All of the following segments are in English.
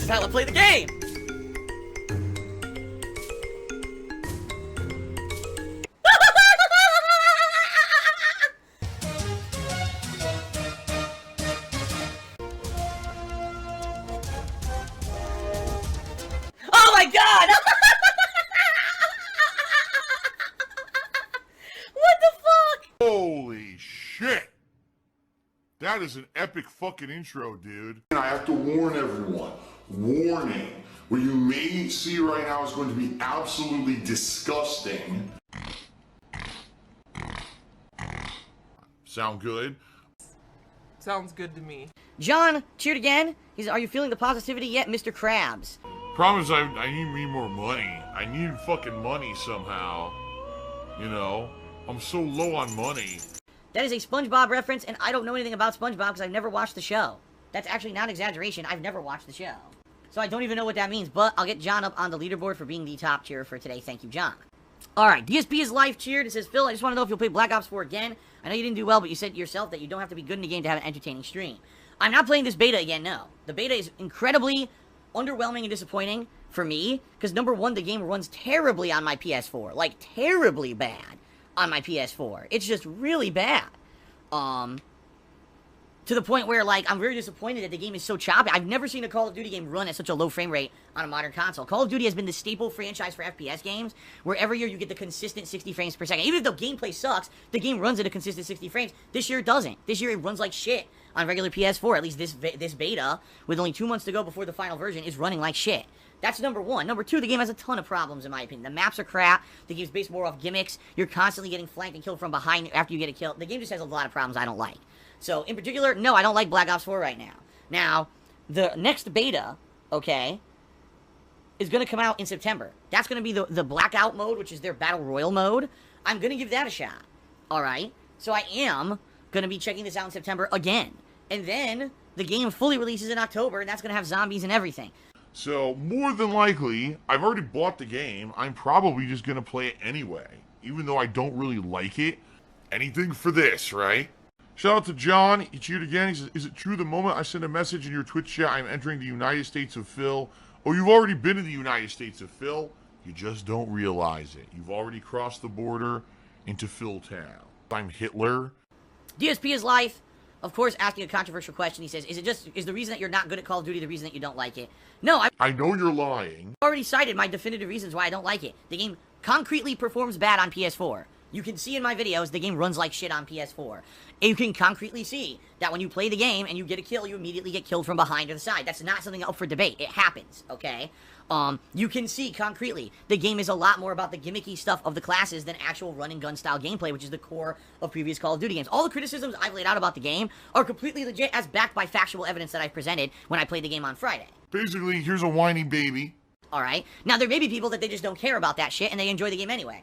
This is how I play the game! Oh my god! What the fuck? Holy shit! That is an epic fucking intro, dude. And I have to warn everyone, warning, what you may see right now is going to be absolutely disgusting. Sound good? Sounds good to me. John cheered again. He's, are you feeling the positivity yet, Mr. Krabs? Problem is, I need more money. I need fucking money somehow. You know? I'm so low on money. That is a SpongeBob reference, and I don't know anything about SpongeBob because I've never watched the show. That's actually not an exaggeration. I've never watched the show. So I don't even know what that means, but I'll get John up on the leaderboard for being the top cheerer for today. Thank you, John. Alright, DSP is life cheered. It says, Phil, I just want to know if you'll play Black Ops 4 again. I know you didn't do well, but you said yourself that you don't have to be good in the game to have an entertaining stream. I'm not playing this beta again, no. The beta is incredibly underwhelming and disappointing for me, because number one, the game runs terribly on my PS4. Like, terribly bad on my PS4. It's just really bad. To the point where, like, I'm very disappointed that the game is so choppy. I've never seen a Call of Duty game run at such a low frame rate on a modern console. Call of Duty has been the staple franchise for FPS games, where every year you get the consistent 60 frames per second. Even if the gameplay sucks, the game runs at a consistent 60 frames. This year it doesn't. This year it runs like shit on regular PS4. At least this beta, with only 2 months to go before the final version, is running like shit. That's number one. Number two, the game has a ton of problems, in my opinion. The maps are crap. The game's based more off gimmicks. You're constantly getting flanked and killed from behind after you get a kill. The game just has a lot of problems I don't like. So, in particular, no, I don't like Black Ops 4 right now. Now, the next beta, okay, is going to come out in September. That's going to be the Blackout mode, which is their Battle Royale mode. I'm going to give that a shot, alright? So I am going to be checking this out in September again. And then, the game fully releases in October, and that's going to have zombies and everything. So, more than likely, I've already bought the game. I'm probably just going to play it anyway. Even though I don't really like it. Anything for this, right? Shout out to John. He cheered again. He says, is it true the moment I send a message in your Twitch chat, I'm entering the United States of Phil? Oh, you've already been in the United States of Phil. You just don't realize it. You've already crossed the border into Phil Town. I'm Hitler. DSP is life. Of course, asking a controversial question, he says, is the reason that you're not good at Call of Duty the reason that you don't like it? No, I know you're lying. I've already cited my definitive reasons why I don't like it. The game concretely performs bad on PS4. You can see in my videos, the game runs like shit on PS4. And you can concretely see that when you play the game and you get a kill, you immediately get killed from behind or the side. That's not something up for debate. It happens, okay? You can see concretely the game is a lot more about the gimmicky stuff of the classes than actual run and gun style gameplay, which is the core of previous Call of Duty games. All the criticisms I've laid out about the game are completely legit, as backed by factual evidence that I've presented when I played the game on Friday. Basically, here's a whiny baby. Alright? Now, there may be people that they just don't care about that shit and they enjoy the game anyway.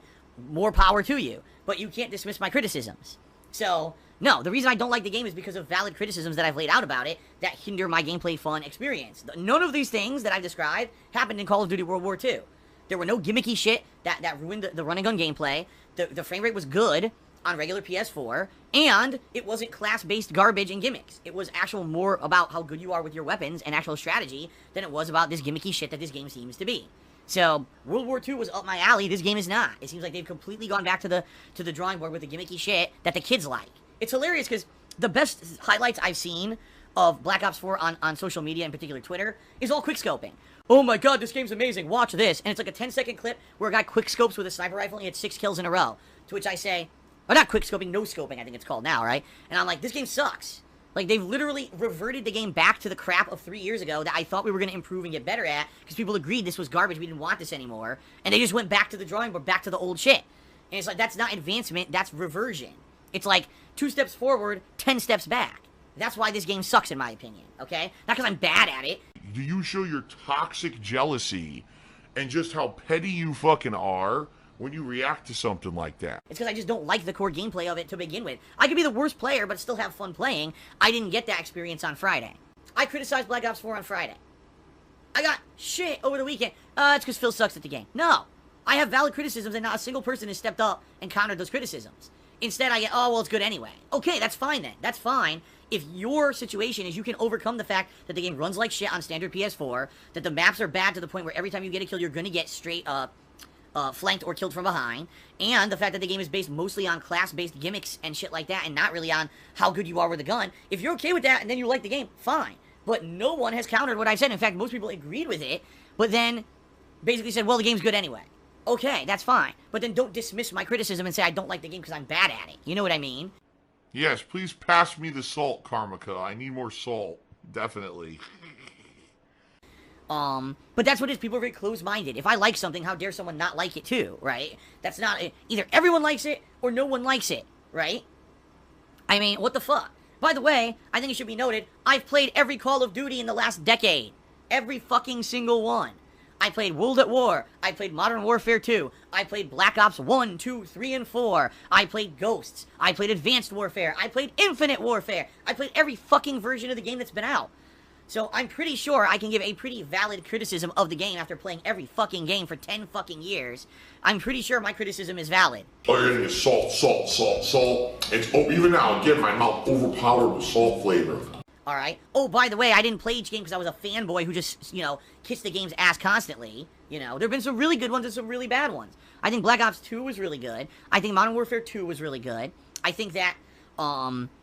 More power to you. But you can't dismiss my criticisms. So, no, the reason I don't like the game is because of valid criticisms that I've laid out about it that hinder my gameplay fun experience. None of these things that I've described happened in Call of Duty World War II. There were no gimmicky shit that ruined the run and gun gameplay. The frame rate was good on regular PS4, and it wasn't class-based garbage and gimmicks. It was actual more about how good you are with your weapons and actual strategy than it was about this gimmicky shit that this game seems to be. So, World War II was up my alley, this game is not. It seems like they've completely gone back to the drawing board with the gimmicky shit that the kids like. It's hilarious because the best highlights I've seen of Black Ops 4 on social media, in particular Twitter, is all quickscoping. Oh my god, this game's amazing, watch this. And it's like a 10-second clip where a guy quickscopes with a sniper rifle and he had 6 kills in a row. To which I say, or not quickscoping, no-scoping I think it's called now, right? And I'm like, this game sucks. Like, they've literally reverted the game back to the crap of 3 years ago that I thought we were going to improve and get better at, because people agreed this was garbage, we didn't want this anymore, and they just went back to the drawing board, back to the old shit. And it's like, that's not advancement, that's reversion. It's like, 2 steps forward, 10 steps back. That's why this game sucks, in my opinion, okay? Not because I'm bad at it. Do you show your toxic jealousy and just how petty you fucking are when you react to something like that? It's because I just don't like the core gameplay of it to begin with. I could be the worst player, but still have fun playing. I didn't get that experience on Friday. I criticized Black Ops 4 on Friday. I got shit over the weekend. It's because Phil sucks at the game. No. I have valid criticisms, and not a single person has stepped up and countered those criticisms. Instead, I get, oh, well, it's good anyway. Okay, that's fine then. That's fine If your situation is you can overcome the fact that the game runs like shit on standard PS4, that the maps are bad to the point where every time you get a kill, you're gonna get straight flanked or killed from behind, and the fact that the game is based mostly on class-based gimmicks and shit like that, and not really on how good you are with a gun, if you're okay with that and then you like the game, fine. But no one has countered what I've said. In fact, most people agreed with it, but then basically said, well, the game's good anyway. Okay, that's fine. But then don't dismiss my criticism and say I don't like the game because I'm bad at it. You know what I mean? Yes, please pass me the salt, Karmika. I need more salt. Definitely. But that's what it is. People are very closed-minded. If I like something, how dare someone not like it too, right? That's not... Either everyone likes it, or no one likes it, right? I mean, what the fuck? By the way, I think it should be noted, I've played every Call of Duty in the last decade. Every fucking single one. I played World at War. I played Modern Warfare 2. I played Black Ops 1, 2, 3, and 4. I played Ghosts. I played Advanced Warfare. I played Infinite Warfare. I played every fucking version of the game that's been out. So I'm pretty sure I can give a pretty valid criticism of the game after playing every fucking game for 10 fucking years. I'm pretty sure my criticism is valid. Oh, you're gonna get salt, salt, salt, salt. It's, oh, even now, again, my mouth overpowered with salt flavor. Alright. Oh, by the way, I didn't play each game because I was a fanboy who just, you know, kissed the game's ass constantly. You know, there have been some really good ones and some really bad ones. I think Black Ops 2 was really good. I think Modern Warfare 2 was really good. I think that,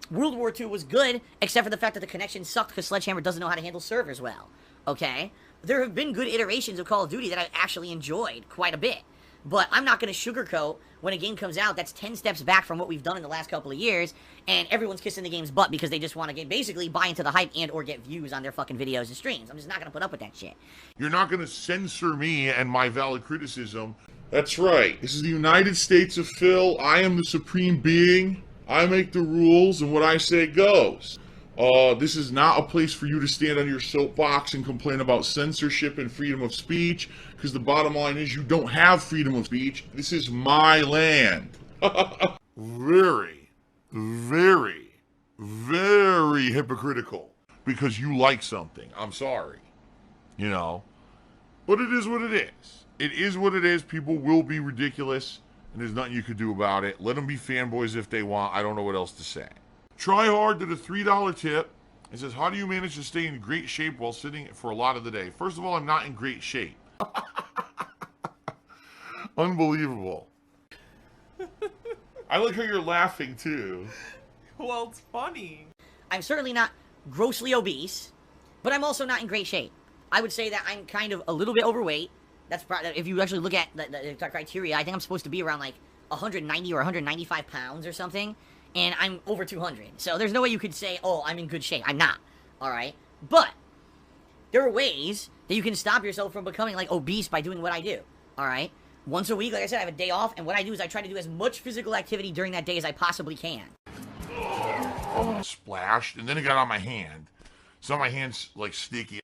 World War 2 was good, except for the fact that the connection sucked because Sledgehammer doesn't know how to handle servers well. Okay? There have been good iterations of Call of Duty that I've actually enjoyed quite a bit. But I'm not going to sugarcoat when a game comes out that's 10 steps back from what we've done in the last couple of years, and everyone's kissing the game's butt because they just want to basically buy into the hype and or get views on their fucking videos and streams. I'm just not going to put up with that shit. You're not going to censor me and my valid criticism. That's right. This is the United States of Phil. I am the supreme being. I make the rules, and what I say goes. This is not a place for you to stand on your soapbox and complain about censorship and freedom of speech, because the bottom line is you don't have freedom of speech. This is my land. Very, very, very hypocritical, because you like something. I'm sorry. You know? But it is what it is. It is what it is. People will be ridiculous, and there's nothing you could do about it. Let them be fanboys if they want. I don't know what else to say. Try Hard did a $3 tip. It says, how do you manage to stay in great shape while sitting for a lot of the day? First of all, I'm not in great shape. Unbelievable. I like how you're laughing, too. Well, it's funny. I'm certainly not grossly obese, but I'm also not in great shape. I would say that I'm kind of a little bit overweight. That's probably, if you actually look at the criteria, I think I'm supposed to be around like 190 or 195 pounds or something. And I'm over 200. So there's no way you could say, oh, I'm in good shape. I'm not. Alright? But there are ways that you can stop yourself from becoming, like, obese by doing what I do. Alright? Once a week, like I said, I have a day off. And what I do is I try to do as much physical activity during that day as I possibly can. Splashed, and then it got on my hand. So my hand's, like, sticky.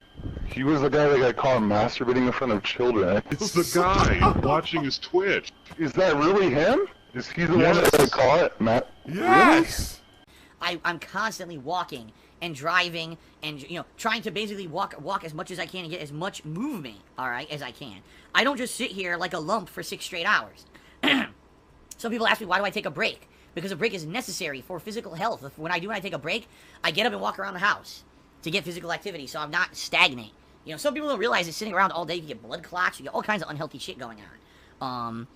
He was the guy that got caught masturbating in front of children. It's the guy watching his Twitch. Is that really him? Is he the one that got caught, Matt? Yes! Really? I'm constantly walking and driving and, you know, trying to basically walk as much as I can and get as much movement, alright, as I can. I don't just sit here like a lump for 6 straight hours. Some people ask me, why do I take a break? Because a break is necessary for physical health. When I take a break, I get up and walk around the house to get physical activity, so I'm not stagnant. You know, some people don't realize that sitting around all day, you get blood clots, you get all kinds of unhealthy shit going on.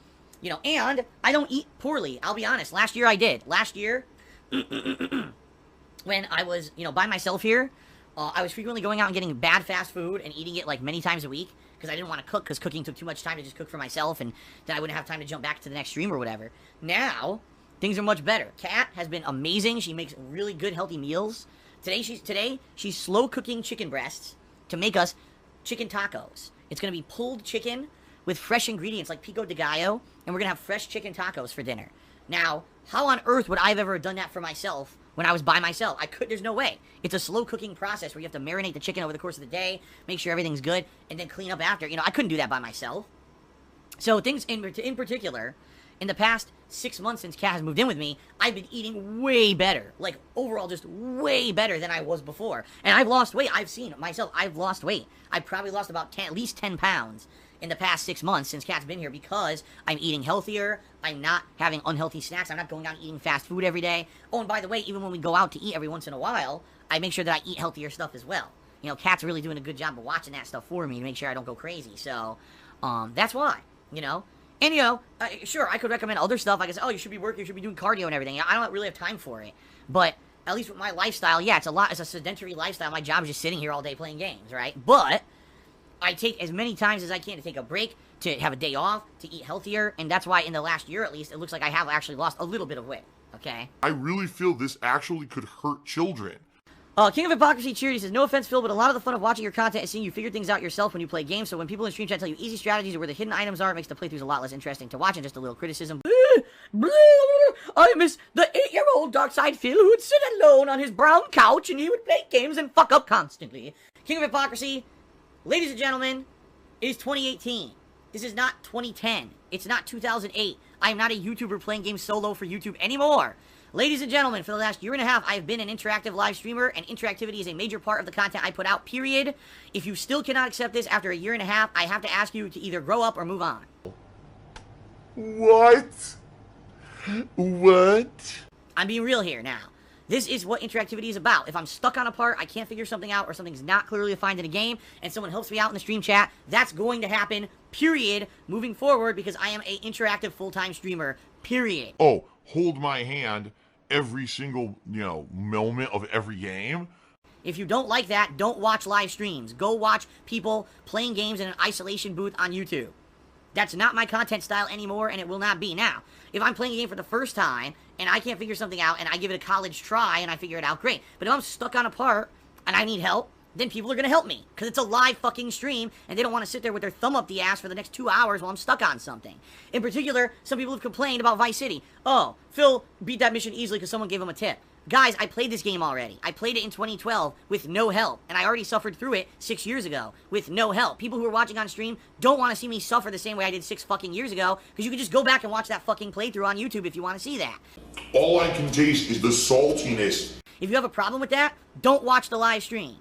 You know, and I don't eat poorly. I'll be honest. Last year I did. Last year, when I was, you know, by myself here, I was frequently going out and getting bad fast food and eating it like many times a week because I didn't want to cook because cooking took too much time to just cook for myself and then I wouldn't have time to jump back to the next stream or whatever. Now, things are much better. Kat has been amazing. She makes really good, healthy meals. Today she's slow cooking chicken breasts to make us chicken tacos. It's going to be pulled chicken with fresh ingredients like pico de gallo, and we're gonna have fresh chicken tacos for dinner. Now, how on earth would I have ever done that for myself when I was by myself? There's no way. It's a slow cooking process where you have to marinate the chicken over the course of the day, make sure everything's good, and then clean up after. You know, I couldn't do that by myself. So things in particular, in the past 6 months since Kat has moved in with me, I've been eating way better. Like, overall, just way better than I was before. And I've lost weight. I've seen it myself. I've lost weight. I've probably lost about at least 10 pounds in the past 6 months since Kat's been here because I'm eating healthier, I'm not having unhealthy snacks, I'm not going out and eating fast food every day. Oh, and by the way, even when we go out to eat every once in a while, I make sure that I eat healthier stuff as well. You know, Kat's really doing a good job of watching that stuff for me to make sure I don't go crazy. So, that's why, you know. And, you know, sure, I could recommend other stuff. I could say, oh, you should be working, you should be doing cardio and everything. I don't really have time for it. But at least with my lifestyle, yeah, it's a sedentary lifestyle. My job is just sitting here all day playing games, right? But I take as many times as I can to take a break, to have a day off, to eat healthier. And that's why in the last year, at least, it looks like I have actually lost a little bit of weight, okay? I really feel this actually could hurt children. King of Hypocrisy Cheery says, no offense, Phil, but a lot of the fun of watching your content is seeing you figure things out yourself when you play games. So when people in stream chat tell you easy strategies or where the hidden items are, it makes the playthroughs a lot less interesting to watch. And just a little criticism. I miss the 8-year-old Darkside Phil who would sit alone on his brown couch and he would play games and fuck up constantly. King of Hypocrisy, ladies and gentlemen, it is 2018. This is not 2010. It's not 2008. I am not a YouTuber playing games solo for YouTube anymore. Ladies and gentlemen, for the last year and a half, I have been an interactive live streamer, and interactivity is a major part of the content I put out, period. If you still cannot accept this after a year and a half, I have to ask you to either grow up or move on. What? What? I'm being real here now. This is what interactivity is about. If I'm stuck on a part, I can't figure something out, or something's not clearly defined in a game, and someone helps me out in the stream chat, that's going to happen, period, moving forward, because I am an interactive full-time streamer, period. Oh, hold my hand every single, moment of every game. If you don't like that, don't watch live streams. Go watch people playing games in an isolation booth on YouTube. That's not my content style anymore, and it will not be now. If I'm playing a game for the first time, and I can't figure something out, and I give it a college try, and I figure it out, great. But if I'm stuck on a part, and I need help, then people are going to help me. Because it's a live fucking stream, and they don't want to sit there with their thumb up the ass for the next 2 hours while I'm stuck on something. In particular, some people have complained about Vice City. Oh, Phil beat that mission easily because someone gave him a tip. Guys, I played this game already. I played it in 2012 with no help, and I already suffered through it 6 years ago with no help. People who are watching on stream don't want to see me suffer the same way I did 6 fucking years ago, because you can just go back and watch that fucking playthrough on YouTube if you want to see that. All I can taste is the saltiness. If you have a problem with that, don't watch the live stream.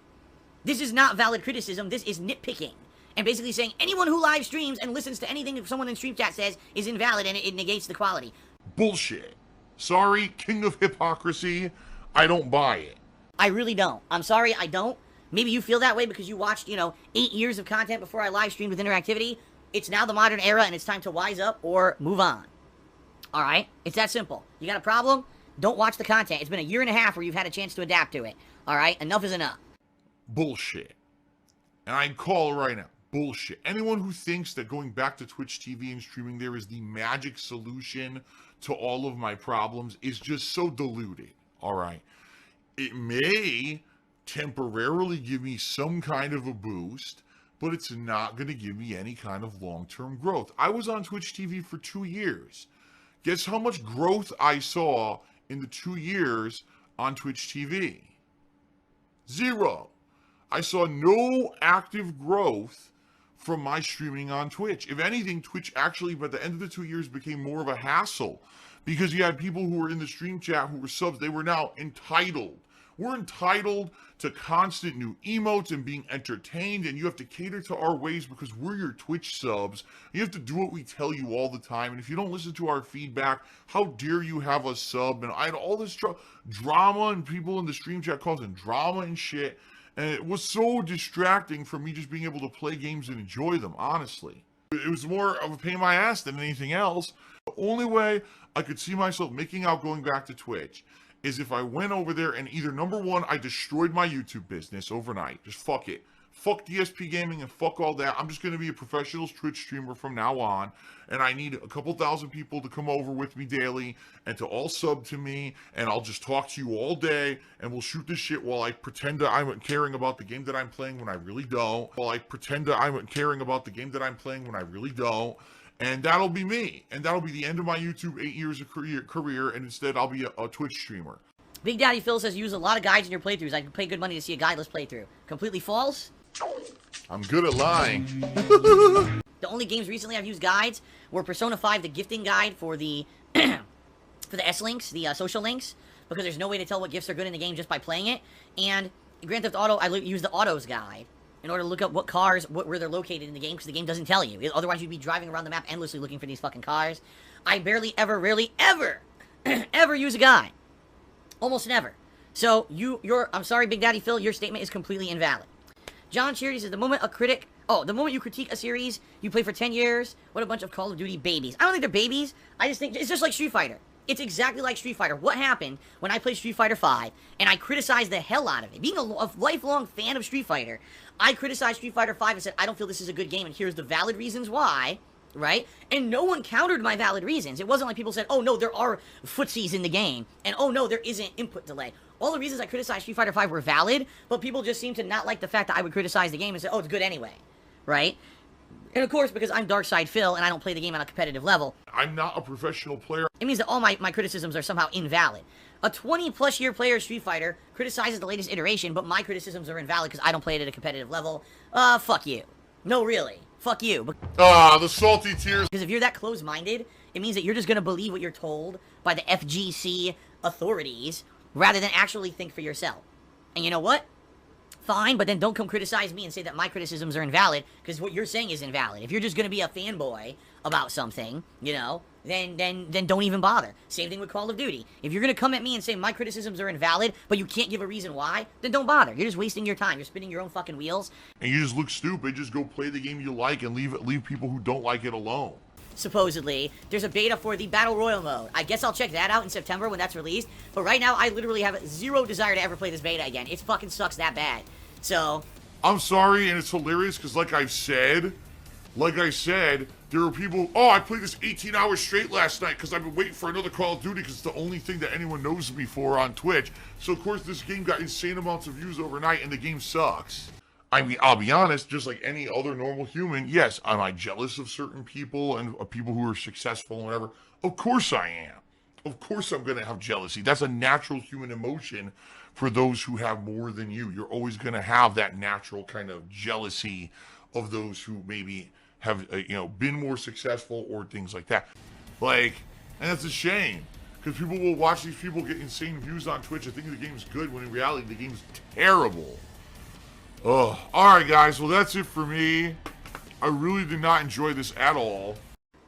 This is not valid criticism, this is nitpicking. And basically saying anyone who live streams and listens to anything that someone in stream chat says is invalid and it negates the quality. Bullshit. Sorry, King of Hypocrisy, I don't buy it. I really don't. I'm sorry, I don't. Maybe you feel that way because you watched, 8 years of content before I live streamed with Interactivity. It's now the modern era and it's time to wise up or move on. Alright? It's that simple. You got a problem? Don't watch the content. It's been a year and a half where you've had a chance to adapt to it. Alright? Enough is enough. Bullshit. And I call it right now. Bullshit. Anyone who thinks that going back to Twitch TV and streaming there is the magic solution to all of my problems is just so deluded. Alright? It may temporarily give me some kind of a boost, but it's not going to give me any kind of long-term growth. I was on Twitch TV for 2 years. Guess how much growth I saw in the 2 years on Twitch TV? 0. I saw no active growth from my streaming on Twitch. If anything, Twitch actually, by the end of the 2 years, became more of a hassle because you had people who were in the stream chat who were subs. They were now entitled. We're entitled to constant new emotes and being entertained, and you have to cater to our ways because we're your Twitch subs. You have to do what we tell you all the time, and if you don't listen to our feedback, how dare you have us sub? And I had all this drama and people in the stream chat causing drama and shit, and it was so distracting for me just being able to play games and enjoy them, honestly. It was more of a pain in my ass than anything else. The only way I could see myself making out going back to Twitch is if I went over there and either, number one, I destroyed my YouTube business overnight. Just fuck it. Fuck DSPgaming and fuck all that. I'm just going to be a professional Twitch streamer from now on. And I need a couple thousand people to come over with me daily and to all sub to me. And I'll just talk to you all day. And we'll shoot this shit while I pretend that I'm caring about the game that I'm playing when I really don't. While I pretend that I'm caring about the game that I'm playing when I really don't. And that'll be me. And that'll be the end of my YouTube 8 years of career. And instead, I'll be a Twitch streamer. Big Daddy Phil says you use a lot of guides in your playthroughs. I can pay good money to see a guideless playthrough. Completely false? I'm good at lying. The only games recently I've used guides were Persona 5, the gifting guide for the for the S-links, the social links, because there's no way to tell what gifts are good in the game just by playing it. And Grand Theft Auto, I used the autos guide. in order to look up what cars, where they're located in the game, because the game doesn't tell you. Otherwise, you'd be driving around the map endlessly looking for these fucking cars. I barely ever, rarely, ever, ever use a guide. Almost never. So, I'm sorry, Big Daddy Phil, your statement is completely invalid. John Charity says, the moment you critique a series you play for 10 years, what a bunch of Call of Duty babies. I don't think they're babies. I just think, it's just like Street Fighter. It's exactly like Street Fighter. What happened when I played Street Fighter 5 and I criticized the hell out of it? Being a lifelong fan of Street Fighter, I criticized Street Fighter 5 and said, I don't feel this is a good game, and here's the valid reasons why, right? And no one countered my valid reasons. It wasn't like people said, oh no, there are footsies in the game, and oh no, there isn't input delay. All the reasons I criticized Street Fighter 5 were valid, but people just seem to not like the fact that I would criticize the game and say, oh, it's good anyway, right? And of course, because I'm Darkside Phil and I don't play the game on a competitive level, I'm not a professional player. it means that all my criticisms are somehow invalid. A 20-plus year player of Street Fighter criticizes the latest iteration, but my criticisms are invalid because I don't play it at a competitive level. Fuck you. No, really. Fuck you. The salty tears. Because if you're that close-minded, it means that you're just going to believe what you're told by the FGC authorities rather than actually think for yourself. And you know what? Fine, but then don't come criticize me and say that my criticisms are invalid, because what you're saying is invalid. If you're just going to be a fanboy about something, you know, then don't even bother. Same thing with Call of Duty. If you're going to come at me and say my criticisms are invalid, but you can't give a reason why, then don't bother. You're just wasting your time. You're spinning your own fucking wheels. And you just look stupid. Just go play the game you like and leave people who don't like it alone. Supposedly, there's a beta for the Battle Royale mode. I guess I'll check that out in September when that's released. But right now, I literally have zero desire to ever play this beta again. It fucking sucks that bad. So, I'm sorry, and it's hilarious because like I said, there are people, oh, I played this 18 hours straight last night because I've been waiting for another Call of Duty because it's the only thing that anyone knows me for on Twitch. So, of course, this game got insane amounts of views overnight, and the game sucks. I mean, I'll be honest, just like any other normal human, yes, am I jealous of certain people and of people who are successful and whatever? Of course I am. Of course I'm going to have jealousy. That's a natural human emotion for those who have more than you. You're always going to have that natural kind of jealousy of those who maybe have, been more successful or things like that. And that's a shame, because people will watch these people get insane views on Twitch and think the game's good, when in reality the game's terrible. Oh, alright guys, well that's it for me. I really did not enjoy this at all.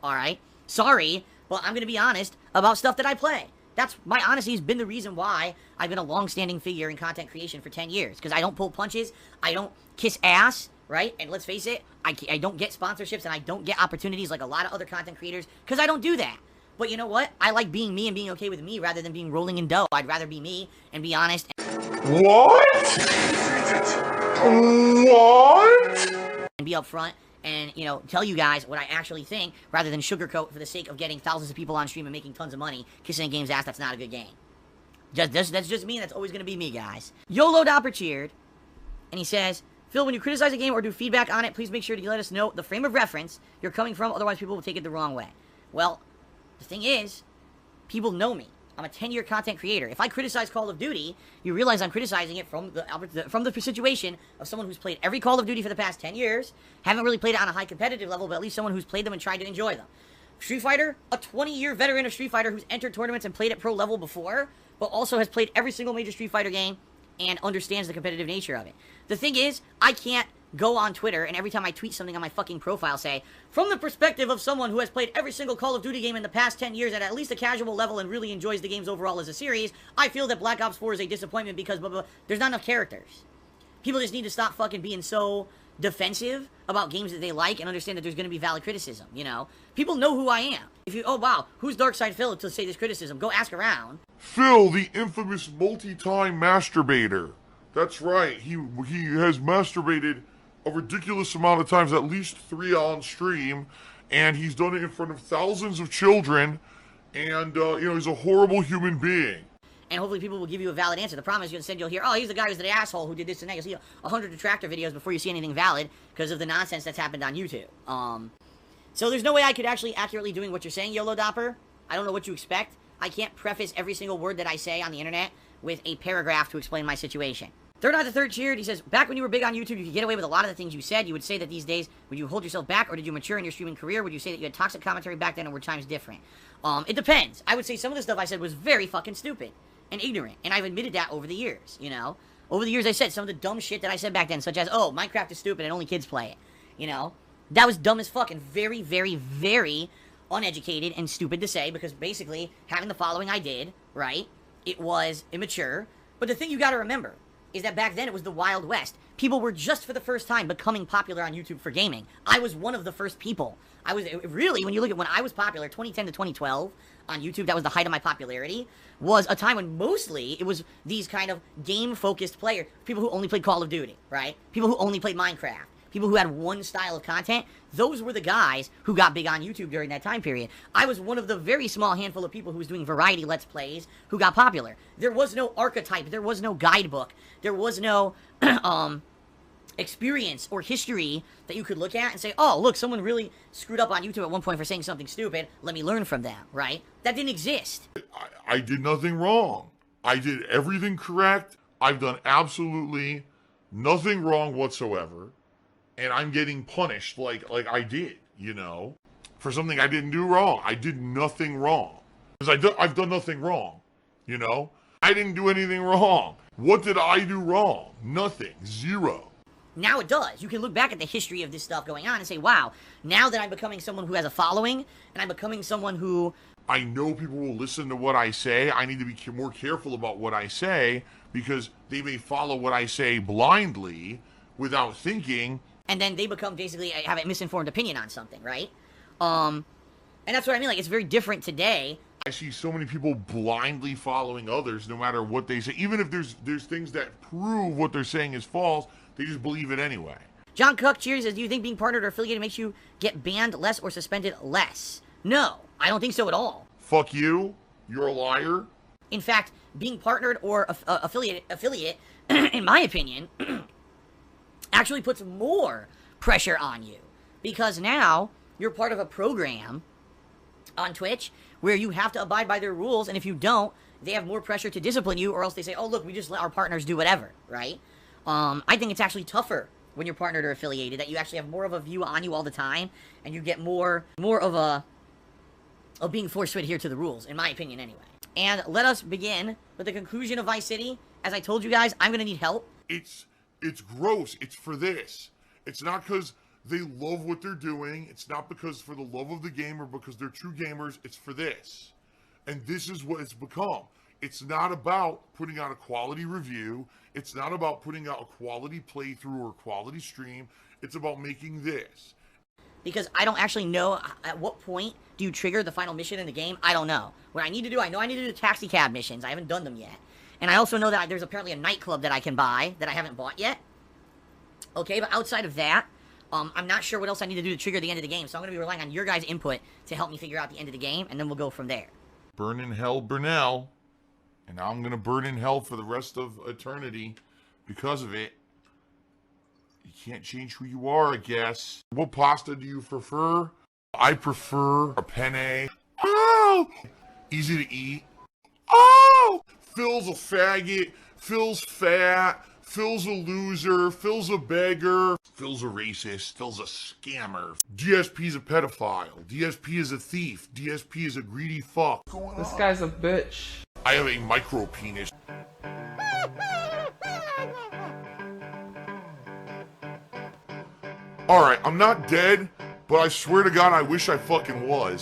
alright, sorry, but I'm going to be honest about stuff that I play. My honesty has been the reason why I've been a long-standing figure in content creation for 10 years. Because I don't pull punches, I don't kiss ass, right? And let's face it, I don't get sponsorships and I don't get opportunities like a lot of other content creators, because I don't do that. But you know what? I like being me and being okay with me rather than being rolling in dough. I'd rather be me and be honest. What? And be upfront and, tell you guys what I actually think rather than sugarcoat for the sake of getting thousands of people on stream and making tons of money. Kissing a game's ass, that's not a good game. That's just me, and that's always going to be me, guys. YOLO Dopper cheered, and he says, Phil, when you criticize a game or do feedback on it, please make sure to let us know the frame of reference you're coming from, otherwise people will take it the wrong way. Well, the thing is, people know me. I'm a 10-year content creator. If I criticize Call of Duty, you realize I'm criticizing it from the situation of someone who's played every Call of Duty for the past 10 years, haven't really played it on a high competitive level, but at least someone who's played them and tried to enjoy them. Street Fighter, a 20-year veteran of Street Fighter who's entered tournaments and played at pro level before, but also has played every single major Street Fighter game and understands the competitive nature of it. The thing is, I can't go on Twitter and every time I tweet something on my fucking profile say, from the perspective of someone who has played every single Call of Duty game in the past 10 years at least a casual level and really enjoys the games overall as a series, I feel that Black Ops 4 is a disappointment because blah, blah, blah. There's not enough characters. People just need to stop fucking being so defensive about games that they like and understand that there's going to be valid criticism, People know who I am. If you, oh wow, who's Darkside Phil to say this criticism? Go ask around. Phil, the infamous multi-time masturbator. That's right, he has masturbated a ridiculous amount of times, at least 3 on stream, and he's done it in front of thousands of children, and, he's a horrible human being. And hopefully people will give you a valid answer. The problem is instead you'll hear, oh, he's the guy who's the asshole who did this and that. You'll see 100 detractor videos before you see anything valid because of the nonsense that's happened on YouTube. So there's no way I could actually accurately doing what you're saying, YOLO Dopper. I don't know what you expect. I can't preface every single word that I say on the internet with a paragraph to explain my situation. Third Eye the Third cheered. He says, back when you were big on YouTube, you could get away with a lot of the things you said. You would say that these days, would you hold yourself back, or did you mature in your streaming career? Would you say that you had toxic commentary back then, or were times different? It depends. I would say some of the stuff I said was very fucking stupid and ignorant, and I've admitted that over the years, Over the years, I said some of the dumb shit that I said back then, such as, oh, Minecraft is stupid and only kids play it. You know? That was dumb as fuck and very, very, very uneducated and stupid to say, because basically, having the following I did, right, it was immature. But the thing you gotta remember is that back then it was the Wild West. People were just for the first time becoming popular on YouTube for gaming. I was one of the first people. I was, really, when you look at when I was popular, 2010 to 2012, on YouTube, that was the height of my popularity, was a time when mostly it was these kind of game-focused players, people who only played Call of Duty, right? People who only played Minecraft, people who had one style of content. Those were the guys who got big on YouTube during that time period. I was one of the very small handful of people who was doing variety Let's Plays who got popular. There was no archetype, there was no guidebook, there was no, experience or history that you could look at and say, oh, look, someone really screwed up on YouTube at one point for saying something stupid. Let me learn from them, right? That didn't exist. I did nothing wrong. I did everything correct. I've done absolutely nothing wrong whatsoever. And I'm getting punished like I did, you know, for something I didn't do wrong. I did nothing wrong. Because I've done nothing wrong, you know? I didn't do anything wrong. What did I do wrong? Nothing. Zero. Now it does. You can look back at the history of this stuff going on and say, wow, now that I'm becoming someone who has a following, and I'm becoming someone who... I know people will listen to what I say. I need to be more careful about what I say, because they may follow what I say blindly without thinking. And then they become basically, have a misinformed opinion on something, right? And that's what I mean. Like, it's very different today. I see so many people blindly following others no matter what they say. Even if there's things that prove what they're saying is false, they just believe it anyway. John Cook Cheers says, do you think being partnered or affiliated makes you get banned less or suspended less? No, I don't think so at all. Fuck you. You're a liar. In fact, being partnered or affiliate, in my opinion, actually puts more pressure on you. Because now, you're part of a program on Twitch where you have to abide by their rules, and if you don't, they have more pressure to discipline you, or else they say, oh, look, we just let our partners do whatever, right? I think it's actually tougher when you're partnered or affiliated, that you actually have more of a view on you all the time, and you get more of being forced to adhere to the rules, in my opinion anyway. And let us begin with the conclusion of Vice City. As I told you guys, I'm gonna need help. It's gross. It's for this. It's not because they love what they're doing. It's not because for the love of the game or because they're true gamers. It's for this. And this is what it's become. It's not about putting out a quality review. It's not about putting out a quality playthrough or quality stream. It's about making this. Because I don't actually know at what point do you trigger the final mission in the game. I don't know. What I need to do, I know I need to do taxi cab missions. I haven't done them yet. And I also know that there's apparently a nightclub that I can buy that I haven't bought yet. Okay, but outside of that, I'm not sure what else I need to do to trigger the end of the game. So I'm going to be relying on your guys' input to help me figure out the end of the game, and then we'll go from there. Burn in hell, Burnell. And I'm going to burn in hell for the rest of eternity because of it. You can't change who you are, I guess. What pasta do you prefer? I prefer a penne. Oh! Easy to eat. Oh! Phil's a faggot. Phil's fat. Phil's a loser. Phil's a beggar. Phil's a racist. Phil's a scammer. DSP's a pedophile. DSP is a thief. DSP is a greedy fuck. This guy's a bitch. I have a micro penis. Alright, I'm not dead, but I swear to God I wish I fucking was.